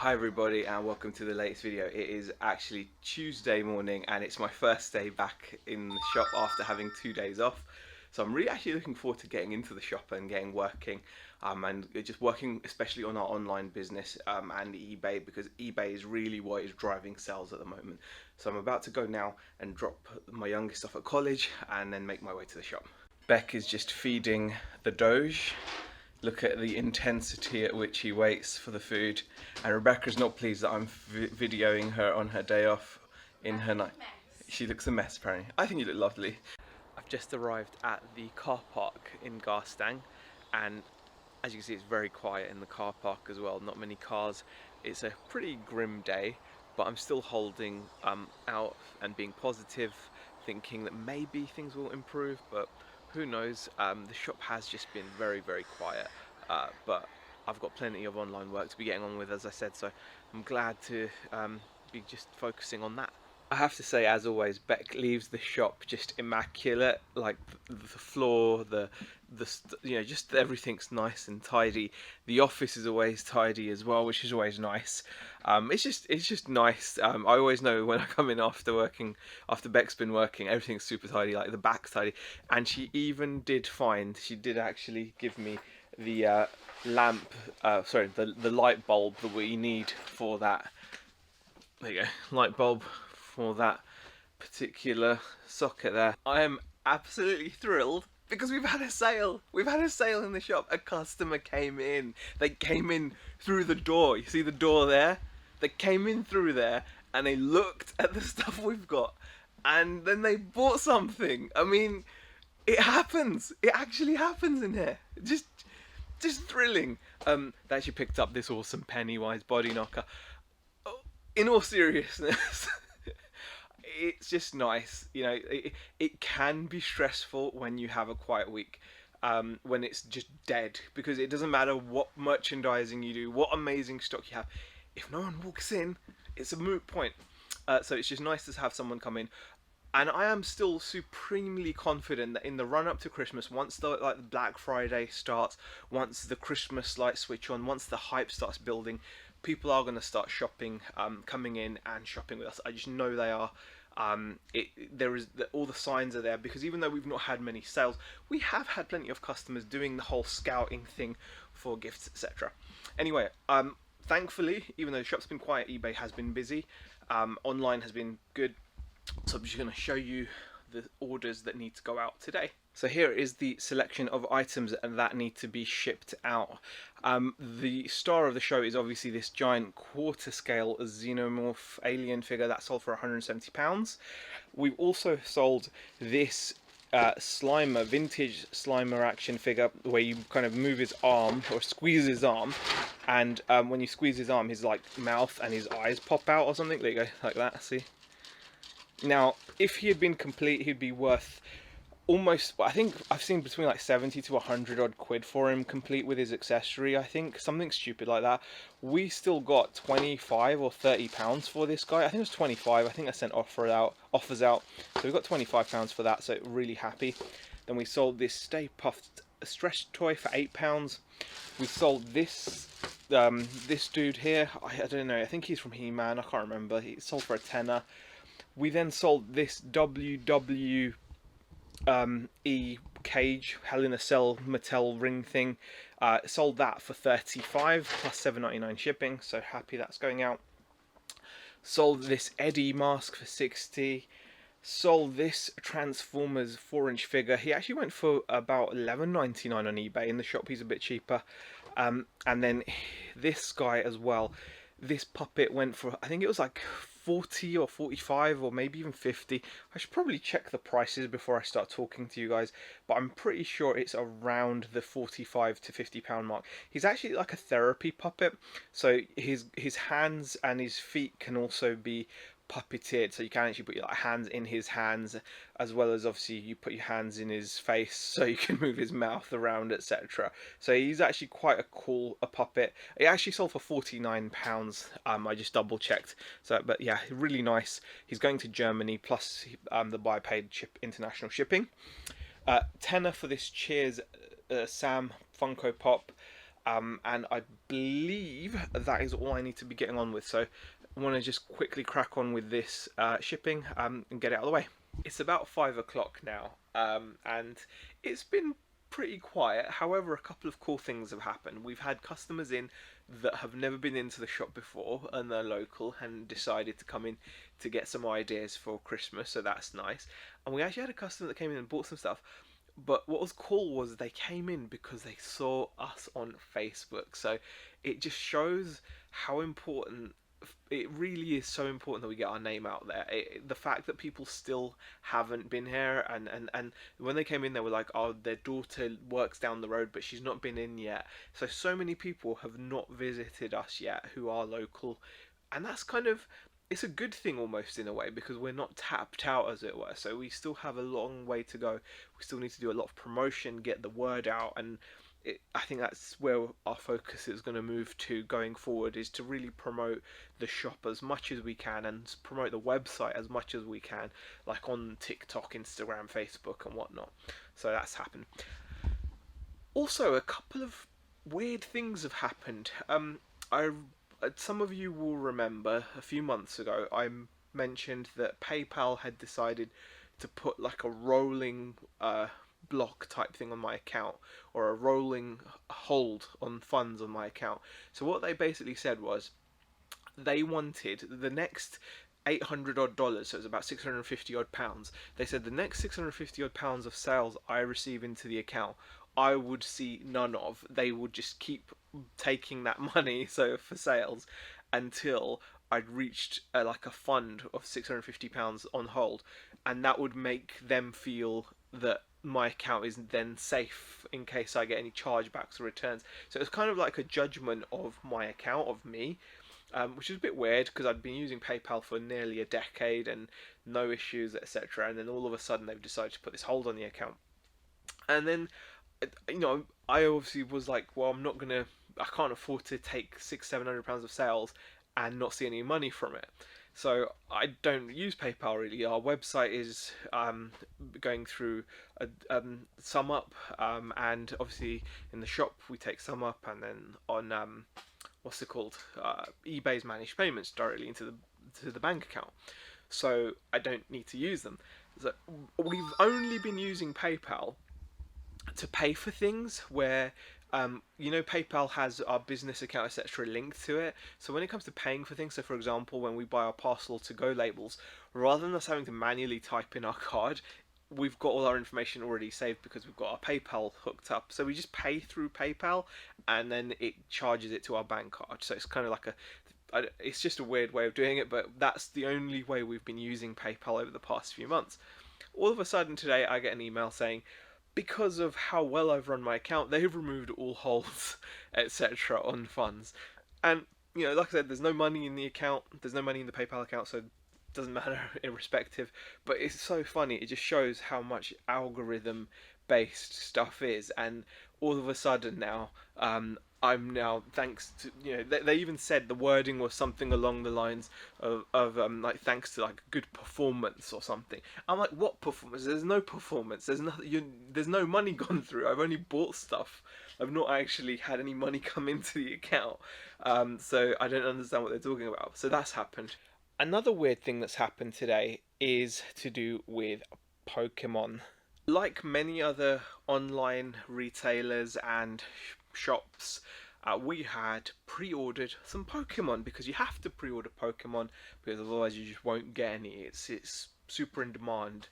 Hi everybody and welcome to the latest video. It is actually Tuesday morning and it's my first day back in the shop after having 2 days off. So I'm really actually looking forward to getting into the shop and getting working and just working especially on our online business and eBay, because eBay is really what is driving sales at the moment. So I'm about to go now and drop my youngest off at college and then make my way to the shop. Beck is just feeding the Doge. Look at the intensity at which he waits for the food, and Rebecca's not pleased that I'm videoing her on her day off in her night. She looks a mess apparently. I think you look lovely. I've just arrived at the car park in Garstang, and as you can see it's very quiet in the car park as well, not many cars. It's a pretty grim day, but I'm still holding out and being positive, thinking that maybe things will improve, but who knows. The shop has just been very quiet, but I've got plenty of online work to be getting on with, as I said, so I'm glad to be just focusing on that. I have to say, as always, Beck leaves the shop just immaculate. Like the floor, just everything's nice and tidy. The office is always tidy as well, which is always nice. It's just nice. I always know when I come in after Beck's been working, everything's super tidy. Like the back's tidy, and she did actually give me the the light bulb that we need for that. There you go, light bulb for that particular socket there. I am absolutely thrilled because we've had a sale. We've had a sale in the shop. A customer came in. They came in through the door. You see the door there? They came in through there and they looked at the stuff we've got, and then they bought something. I mean, it happens. It actually happens in here. Just thrilling. They actually picked up this awesome Pennywise body knocker. In all seriousness, it's just nice. You know, it can be stressful when you have a quiet week, when it's just dead, because it doesn't matter what merchandising you do, what amazing stock you have. If no one walks in, it's a moot point. So it's just nice to have someone come in. And I am still supremely confident that in the run-up to Christmas, once the Black Friday starts, once the Christmas lights switch on, once the hype starts building, people are going to start shopping, coming in and shopping with us. I just know they are. All the signs are there, because even though we've not had many sales, we have had plenty of customers doing the whole scouting thing for gifts, etc. Anyway, thankfully, even though the shop's been quiet, eBay has been busy. Online has been good. So I'm just going to show you the orders that need to go out today. So here is the selection of items that need to be shipped out. The star of the show is obviously this giant quarter scale xenomorph alien figure that sold for £170. We've also sold this Slimer, vintage Slimer action figure, where you kind of move his arm or squeeze his arm, and when you squeeze his arm, his mouth and his eyes pop out or something. There you go, like that. See? Now, if he had been complete, he'd be worth almost, I think I've seen between 70 to 100 odd quid for him, complete with his accessory. I think something stupid like that. We still got 25 or 30 pounds for this guy. I think it was 25. I think I sent offers out. So we got 25 pounds for that. So really happy. Then we sold this Stay Puft stretch toy for £8. We sold this this dude here. I don't know. I think he's from He-Man. I can't remember. He sold for a tenner. We then sold this WWE cage, Hell in a Cell Mattel ring thing. Sold that for 35 plus £7.99 shipping, so happy that's going out. Sold this Eddie mask for 60. Sold this Transformers 4-inch figure. He actually went for about £11.99 on eBay. In the shop he's a bit cheaper. And then this guy as well. This puppet went for, I think it was 40 or 45 or maybe even 50. I should probably check the prices before I start talking to you guys, but I'm pretty sure it's around the 45 to 50 pound mark. He's actually like a therapy puppet, so his hands and his feet can also be puppeteered, so you can actually put your hands in his hands, as well as obviously you put your hands in his face so you can move his mouth around, etc. So he's actually quite a puppet. It actually sold for £49. I just double checked. So, but yeah, really nice. He's going to Germany, plus the buyer paid international shipping. Tenner for this Cheers Sam Funko Pop. and I believe that is all I need to be getting on with. So I want to just quickly crack on with this shipping and get it out of the way. It's about 5 o'clock now, and it's been pretty quiet. However, a couple of cool things have happened. We've had customers in that have never been into the shop before and they're local and decided to come in to get some ideas for Christmas, so that's nice. And we actually had a customer that came in and bought some stuff. But what was cool was they came in because they saw us on Facebook. So it just shows how important it really is. So important that we get our name out there. The fact that people still haven't been here, and when they came in they were like, oh, their daughter works down the road but she's not been in yet. So many people have not visited us yet who are local, and that's kind of, it's a good thing almost in a way, because we're not tapped out, as it were. So we still have a long way to go. We still need to do a lot of promotion, get the word out, and I think that's where our focus is going to move to going forward, is to really promote the shop as much as we can and promote the website as much as we can, like on TikTok, Instagram, Facebook and whatnot. So that's happened. Also, a couple of weird things have happened. I Some of you will remember a few months ago I mentioned that PayPal had decided to put like a rolling block type thing on my account, or a rolling hold on funds on my account. So what they basically said was they wanted the next $800 odd, so it's about 650 odd pounds. They said the next 650 odd pounds of sales I receive into the account, I would see none of. They would just keep taking that money, so for sales, until I'd reached like a fund of 650 pounds on hold, and that would make them feel that my account is then safe in case I get any chargebacks or returns. So it's kind of like a judgment of my account, of me, which is a bit weird because I'd been using PayPal for nearly a decade and no issues, etc. And then all of a sudden they've decided to put this hold on the account. And then, I obviously was like, well, I can't afford to take £600-700 of sales and not see any money from it. So I don't use PayPal really. Our website is going through a SumUp, and obviously in the shop we take SumUp, and then on what's it called, eBay's managed payments directly into the bank account. So I don't need to use them. So we've only been using PayPal to pay for things where PayPal has our business account, etc., linked to it. So when it comes to paying for things, so for example, when we buy our parcel to go labels, rather than us having to manually type in our card, we've got all our information already saved because we've got our PayPal hooked up. So we just pay through PayPal, and then it charges it to our bank card. So it's kind of like it's just a weird way of doing it, but that's the only way we've been using PayPal over the past few months. All of a sudden today I get an email saying, because of how well I've run my account, they've removed all holds, etc. on funds. And, like I said, there's no money in the account, there's no money in the PayPal account, so it doesn't matter irrespective. But it's so funny, it just shows how much algorithm based stuff is. And all of a sudden now, I'm now, thanks to, they even said the wording was something along the lines of like, thanks to like good performance or something. I'm like, what performance? There's no performance. There's nothing. There's no money gone through. I've only bought stuff. I've not actually had any money come into the account. So I don't understand what they're talking about. So that's happened. Another weird thing that's happened today is to do with Pokemon. Like many other online retailers and shops, we had pre-ordered some Pokemon, because you have to pre-order Pokemon because otherwise you just won't get any. It's super in demand,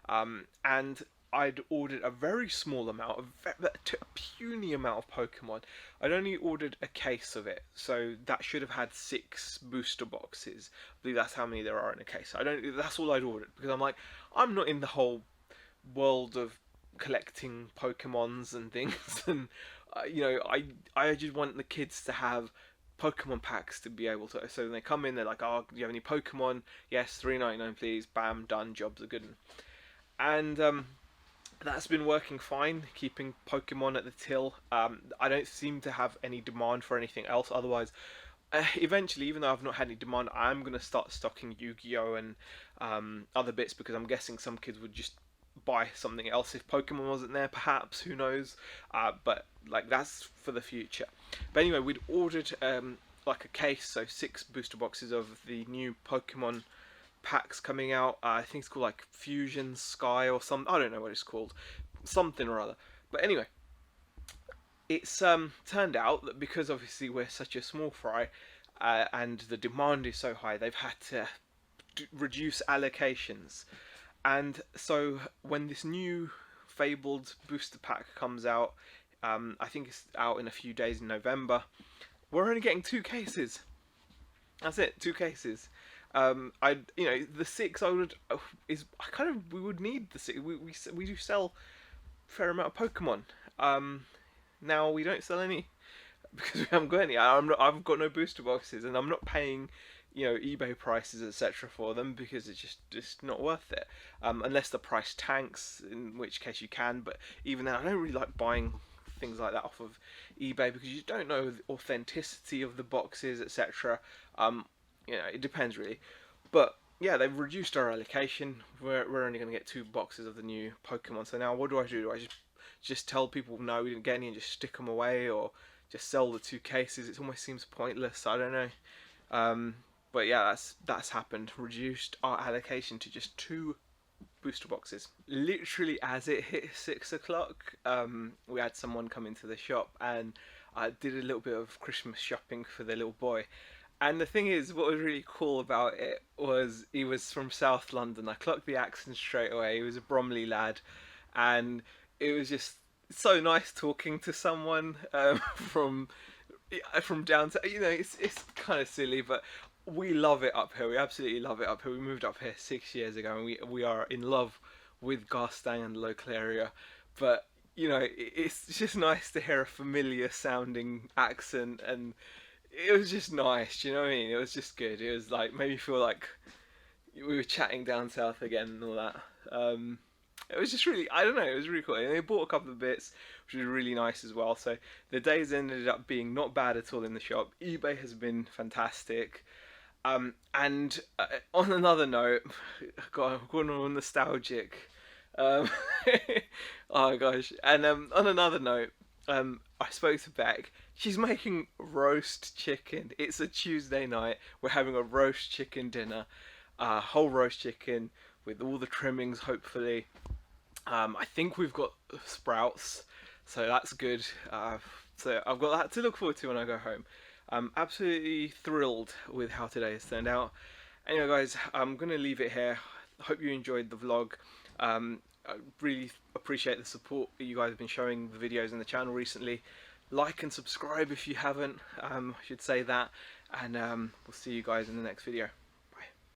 and I'd ordered a very small amount, a puny amount of Pokemon. I'd only ordered a case of it, so that should have had 6 booster boxes. I believe that's how many there are in a case. That's all I'd ordered, because I'm like, I'm not in the whole world of collecting Pokemons and things, and I just want the kids to have Pokemon packs to be able to. So when they come in, they're like, "Oh, do you have any Pokemon? Yes, $3.99 please." Bam, done. Jobs are good. And that's been working fine, keeping Pokemon at the till. I don't seem to have any demand for anything else. Otherwise, eventually, even though I've not had any demand, I'm going to start stocking Yu-Gi-Oh! And other bits, because I'm guessing some kids would just buy something else if Pokemon wasn't there, perhaps, who knows, but like that's for the future. But anyway, we'd ordered like a case, so 6 booster boxes of the new Pokemon packs coming out. I think it's called like Fusion Sky or something, I don't know what it's called, something or other. But anyway, it's turned out that because obviously we're such a small fry, and the demand is so high, they've had to reduce allocations. And so when this new Fabled booster pack comes out, I think it's out in a few days in November, we're only getting 2 cases. That's it, 2 cases. The 6 I would we would need the 6. We do sell a fair amount of Pokemon. Now we don't sell any because we haven't got any. I've got no booster boxes, and I'm not paying, eBay prices, etc. for them, because it's just not worth it. Unless the price tanks, in which case you can. But even then, I don't really like buying things like that off of eBay because you don't know the authenticity of the boxes, etc. It depends really. But yeah, they've reduced our allocation. We're only going to get 2 boxes of the new Pokemon. So now what do? Do I just tell people no, we didn't get any, and just stick them away, or just sell the 2 cases? It almost seems pointless. I don't know. But yeah, that's happened. Reduced our allocation to just 2 booster boxes. Literally as it hit 6 o'clock, we had someone come into the shop, and I did a little bit of Christmas shopping for the little boy. And the thing is, what was really cool about it was he was from South London. I clocked the accent straight away. He was a Bromley lad, and it was just so nice talking to someone from down to, it's kind of silly, but we love it up here. We absolutely love it up here. We moved up here 6 years ago, and we are in love with Garstang and the local area. But it's just nice to hear a familiar sounding accent, and it was just nice. Do you know what I mean? It was just good. It was like, made me feel like we were chatting down south again and all that. It was just really, I don't know, it was really cool. And they bought a couple of bits, which was really nice as well. So the days ended up being not bad at all in the shop. eBay has been fantastic. And on another note, God, I'm going all nostalgic. Oh gosh. And on another note, I spoke to Beck. She's making roast chicken. It's a Tuesday night. We're having a roast chicken dinner. Whole roast chicken with all the trimmings, hopefully. I think we've got sprouts, so that's good. So I've got that to look forward to when I go home. I'm absolutely thrilled with how today has turned out. Anyway guys, I'm going to leave it here. I hope you enjoyed the vlog. I really appreciate the support that you guys have been showing the videos in the channel recently. Like and subscribe if you haven't, I should say that. And we'll see you guys in the next video.